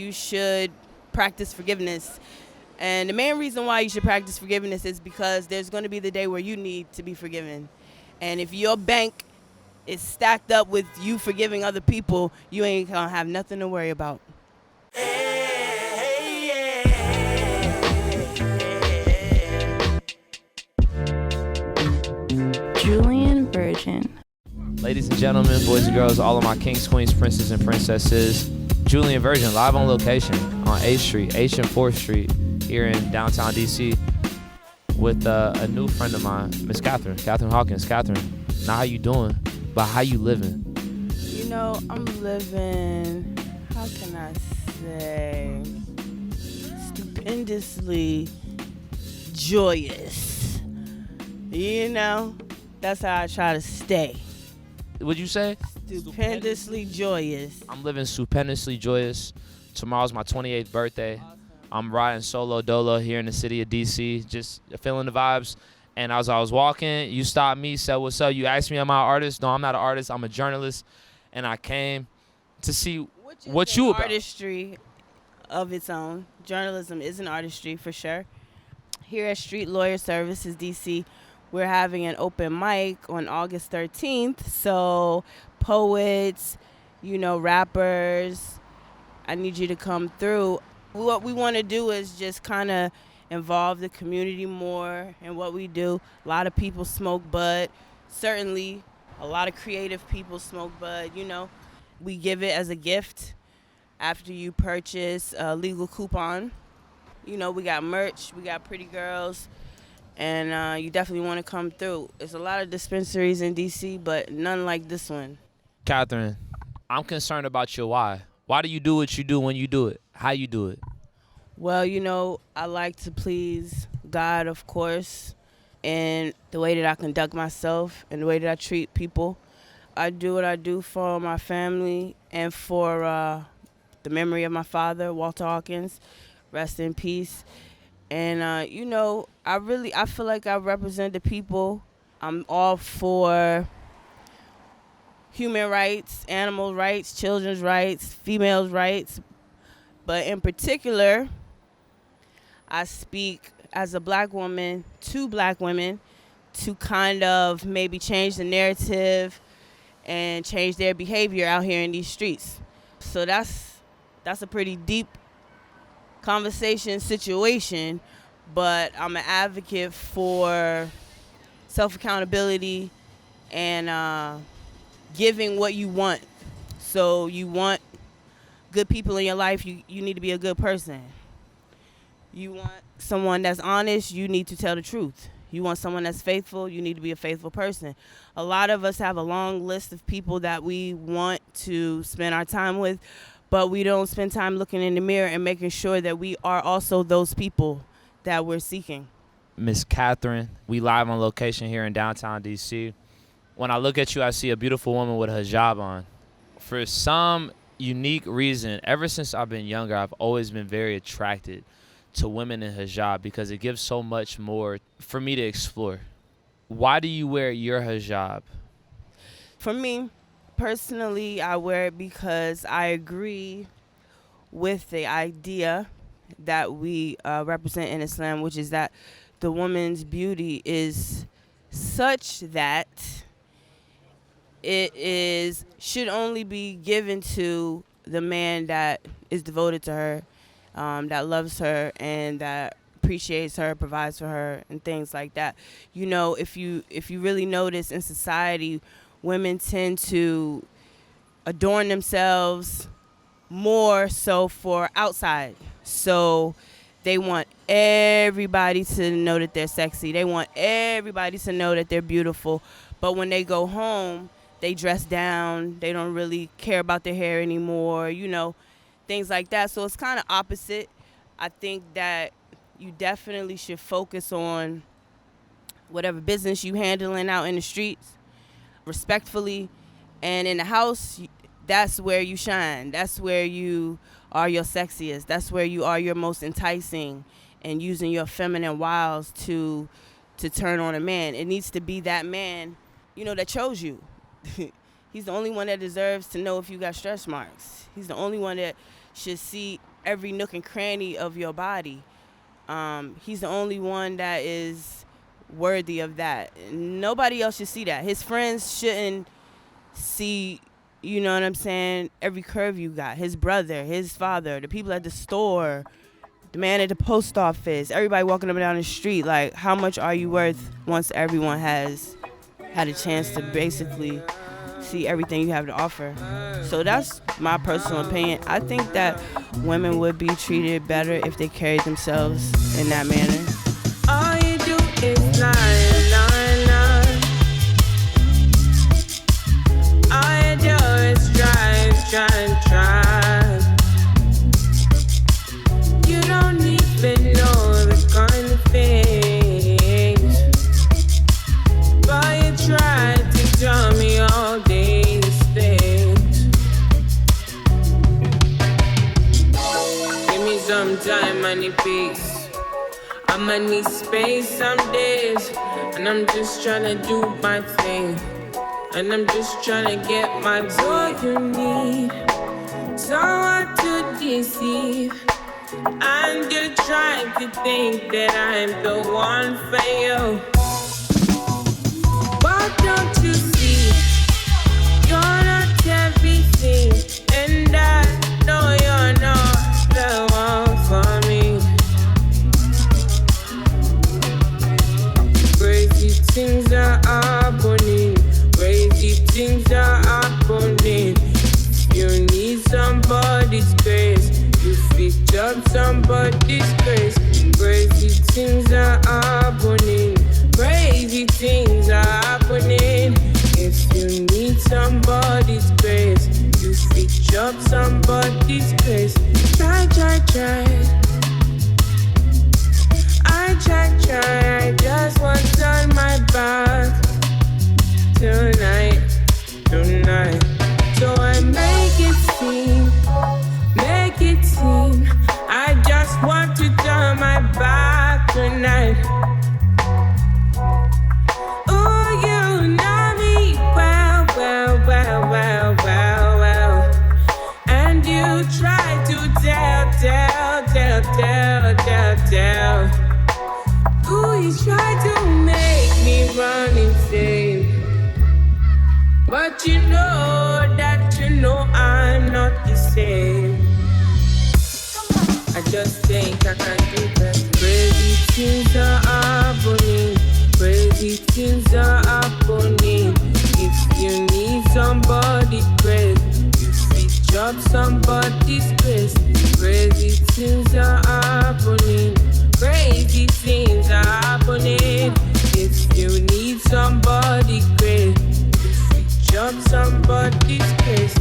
you should practice forgiveness. And the main reason why you should practice forgiveness is because there's going to be the day where you need to be forgiven. And if your bank is stacked up with you forgiving other people, you ain't going to have nothing to worry about. Julien Virgin. Ladies and gentlemen, boys and girls, all of my kings, queens, princes, and princesses, Julien Virgin, live on location on 8th Street, H and 4th Street, here in downtown D.C. with a new friend of mine, Miss Katherine Hawkins. Katherine, not how you doing, but how you living? You know, I'm living, how can I say, stupendously joyous. You know, that's how I try to stay. What'd you say? Stupendously joyous. I'm living stupendously joyous. Tomorrow's my 28th birthday. I'm riding solo dolo here in the city of D.C., just feeling the vibes. And as I was walking, you stopped me, said, "What's up?" You asked me, am I an artist? No, I'm not an artist. I'm a journalist. And I came to see what you about. Artistry of its own. Journalism is an artistry for sure. Here at Street Lawyer Services D.C., we're having an open mic on August 13th. So poets, rappers, I need you to come through. What we want to do is just kind of involve the community more in what we do. A lot of people smoke bud. Certainly, a lot of creative people smoke bud. We give it as a gift after you purchase a legal coupon. We got merch, we got pretty girls, and you definitely want to come through. There's a lot of dispensaries in D.C., but none like this one. Katherine, I'm concerned about your why. Why do you do what you do when you do it? How you do it? Well, I like to please God, of course, and the way that I conduct myself and the way that I treat people. I do what I do for my family and for the memory of my father, Walter Hawkins. Rest in peace. And, I feel like I represent the people. I'm all for human rights, animal rights, children's rights, females' rights. But in particular, I speak as a black woman to black women to kind of maybe change the narrative and change their behavior out here in these streets. So that's a pretty deep conversation situation, but I'm an advocate for self-accountability and giving what you want. So you want good people in your life, you need to be a good person. You want someone that's honest, you need to tell the truth. You want someone that's faithful, you need to be a faithful person. A lot of us have a long list of people that we want to spend our time with, but we don't spend time looking in the mirror and making sure that we are also those people that we're seeking. Miss Katherine, we live on location here in downtown D.C. When I look at you, I see a beautiful woman with a hijab on. For some unique reason, ever since I've been younger, I've always been very attracted to women in hijab because it gives so much more for me to explore. Why do you wear your hijab? For me, personally, I wear it because I agree with the idea that we represent in Islam, which is that the woman's beauty is such that it should only be given to the man that is devoted to her, that loves her and that appreciates her, provides for her, and things like that. If you really notice in society, women tend to adorn themselves more so for outside. So they want everybody to know that they're sexy. They want everybody to know that they're beautiful. But when they go home, they dress down. They don't really care about their hair anymore, things like that. So it's kind of opposite. I think that you definitely should focus on whatever business you handling out in the streets respectfully, and in the house, that's where you shine. That's where you are your sexiest. That's where you are your most enticing and using your feminine wiles to turn on a man. It needs to be that man, that chose you. He's the only one that deserves to know if you got stretch marks. He's the only one that should see every nook and cranny of your body. He's the only one that is worthy of that. Nobody else should see that. His friends shouldn't see, you know what I'm saying, every curve you got. His brother, his father, the people at the store, the man at the post office, everybody walking up and down the street. Like, how much are you worth once everyone has had a chance to basically see everything you have to offer? So that's my personal opinion. I think that women would be treated better if they carried themselves in that manner. All you do is lie, lie, lie. All you do is try, try, try. You don't even know the kind of things, but you try to tell me all these things. Give me some time, I need peace. I'ma need space some days, and I'm just tryna do my thing, and I'm just tryna get my way. You need someone to deceive, and you're trying to think that I'm the one for you. Why don't you see you're not everything, and I know you're not the one for me. Crazy things are happening, crazy things are happening. You need somebody's grace, you picked up somebody's grace. Crazy things are happening, crazy things are happening. If you need somebody's grace, you picked up somebody's grace. Try, try, try. I try, I just want to turn my back tonight. So I make it seem, I just want to turn my back tonight. Oh, you know me well, well, well, well, well, well. And you try to tell. Ooh, you try to make me run insane, but you know that you know I'm not the same. I just think I can do that. Crazy things are happening, crazy things are happening. If you need somebody great, you pick up somebody's grace. Crazy things are happening, crazy things are happening. If you need somebody great, jump somebody's grace.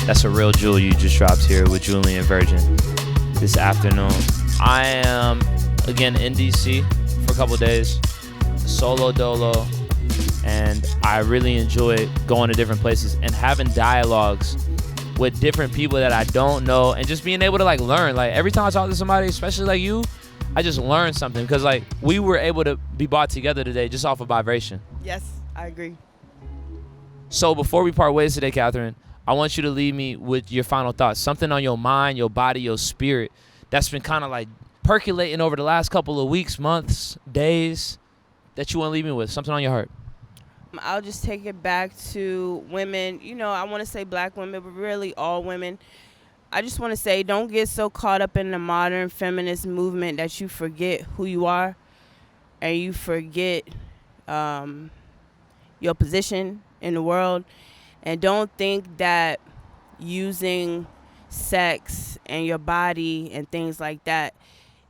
That's a real jewel you just dropped here with Julien Virgin this afternoon. I am, again, in DC for a couple days, solo dolo, and I really enjoy going to different places and having dialogues with different people that I don't know, and just being able to, like, learn. Like, every time I talk to somebody, especially like you, I just learn something, because, like, we were able to be brought together today just off of vibration. Yes, I agree. So before we part ways today, Katherine, I want you to leave me with your final thoughts. Something on your mind, your body, your spirit that's been kind of like percolating over the last couple of weeks, months, days that you want to leave me with. Something on your heart. I'll just take it back to women. You know, I want to say black women, but really all women. I just want to say, don't get so caught up in the modern feminist movement that you forget who you are and you forget your position in the world. And don't think that using sex and your body and things like that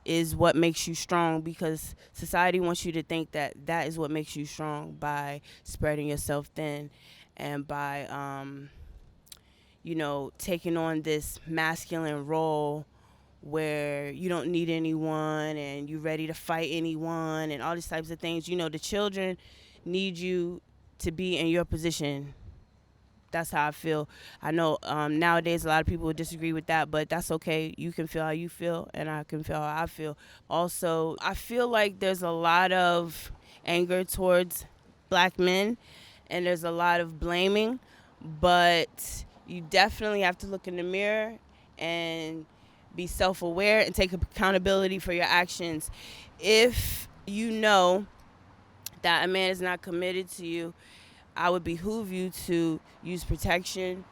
is what makes you strong, because society wants you to think that that is what makes you strong by spreading yourself thin and by, taking on this masculine role where you don't need anyone and you're ready to fight anyone and all these types of things. You know, the children need you to be in your position. That's how I feel. I know nowadays a lot of people would disagree with that, but that's okay. You can feel how you feel, and I can feel how I feel. Also, I feel like there's a lot of anger towards black men, and there's a lot of blaming, but you definitely have to look in the mirror and be self-aware and take accountability for your actions. If you know that a man is not committed to you, I would behoove you to use protection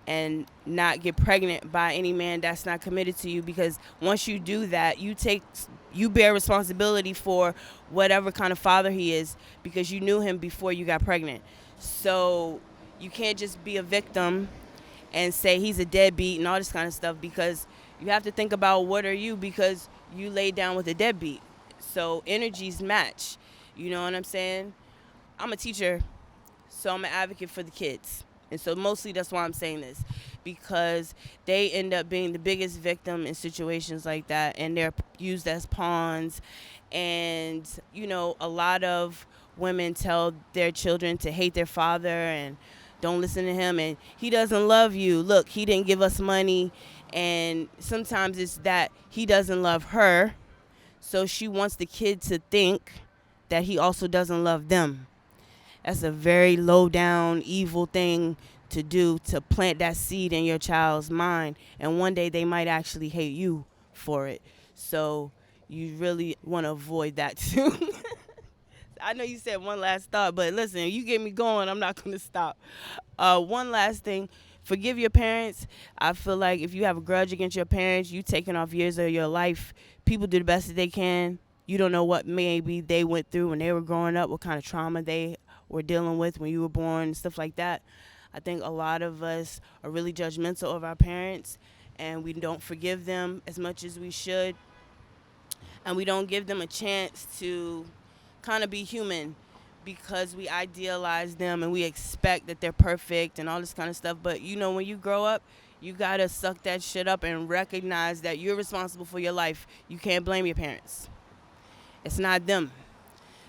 and not get pregnant by any man that's not committed to you, because once you do that, you bear responsibility for whatever kind of father he is, because you knew him before you got pregnant. So you can't just be a victim and say he's a deadbeat and all this kind of stuff, because you have to think about what are you, because you laid down with a deadbeat. So energies match. You know what I'm saying? I'm a teacher, so I'm an advocate for the kids. And so mostly that's why I'm saying this, because they end up being the biggest victim in situations like that, and they're used as pawns. And, you know, a lot of women tell their children to hate their father and don't listen to him, and he doesn't love you. Look, he didn't give us money. And sometimes it's that he doesn't love her, so she wants the kid to think that he also doesn't love them. That's a very low down, evil thing to do, to plant that seed in your child's mind. And one day they might actually hate you for it. So you really want to avoid that too. I know you said one last thought, but listen, you get me going, I'm not going to stop. One last thing. Forgive your parents. I feel like if you have a grudge against your parents, you taking off years of your life. People do the best that they can. You don't know what maybe they went through when they were growing up, what kind of trauma they were dealing with when you were born and stuff like that. I think a lot of us are really judgmental of our parents, and we don't forgive them as much as we should. And we don't give them a chance to kind of be human, because we idealize them and we expect that they're perfect and all this kind of stuff. But, you know, when you grow up, you got to suck that shit up and recognize that you're responsible for your life. You can't blame your parents. It's not them.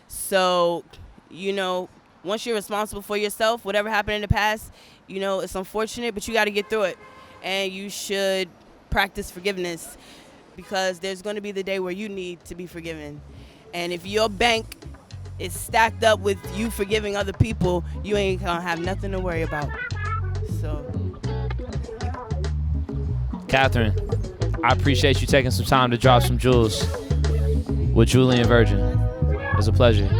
So, you know, once you're responsible for yourself, whatever happened in the past, you know, it's unfortunate, but you got to get through it. And you should practice forgiveness, because there's going to be the day where you need to be forgiven. And if your bank is stacked up with you forgiving other people, you ain't going to have nothing to worry about. So, Katherine, I appreciate you taking some time to drop some jewels with Julien Virgin. It was a pleasure.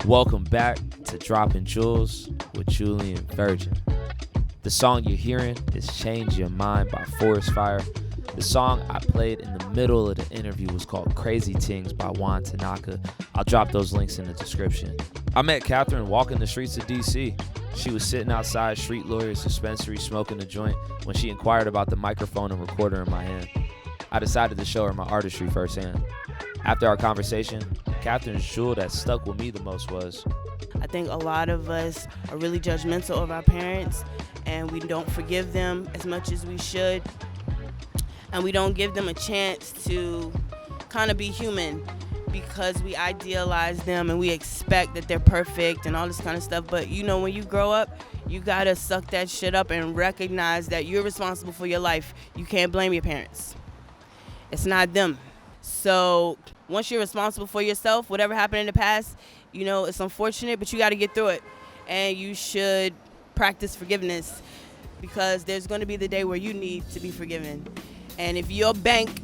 Welcome back to Dropping Jewels with Julien Virgin. The song you're hearing is Change Your Mind by Forest Fire. The song I played in the middle of the interview was called Crazy Things by Juan Tanaka. I'll drop those links in the description. I met Katherine walking the streets of DC. She was sitting outside Street Lawyer's dispensary smoking a joint when she inquired about the microphone and recorder in my hand. I decided to show her my artistry firsthand. After our conversation, Katherine's jewel that stuck with me the most was, I think a lot of us are really judgmental of our parents, and we don't forgive them as much as we should. And we don't give them a chance to kind of be human, because we idealize them and we expect that they're perfect and all this kind of stuff. But, you know, when you grow up, you got to suck that shit up and recognize that you're responsible for your life. You can't blame your parents. It's not them. So once you're responsible for yourself, whatever happened in the past, you know, it's unfortunate, but you got to get through it. And you should practice forgiveness, because there's going to be the day where you need to be forgiven. And if your bank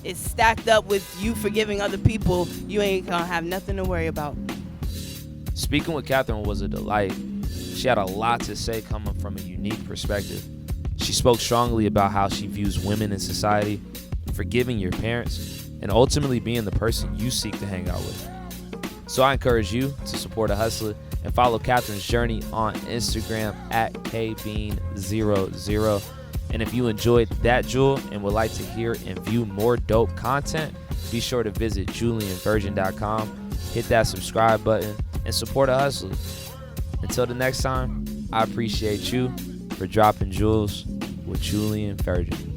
is stacked up with you forgiving other people, you ain't going to have nothing to worry about. Speaking with Katherine was a delight. She had a lot to say coming from a unique perspective. She spoke strongly about how she views women in society, forgiving your parents, and ultimately being the person you seek to hang out with. So I encourage you to support a hustler and follow Katherine's journey on Instagram at kbean00. And if you enjoyed that jewel and would like to hear and view more dope content, be sure to visit julienvirgin.com, hit that subscribe button, and support a hustler. Until the next time, I appreciate you for dropping jewels with Julien Virgin.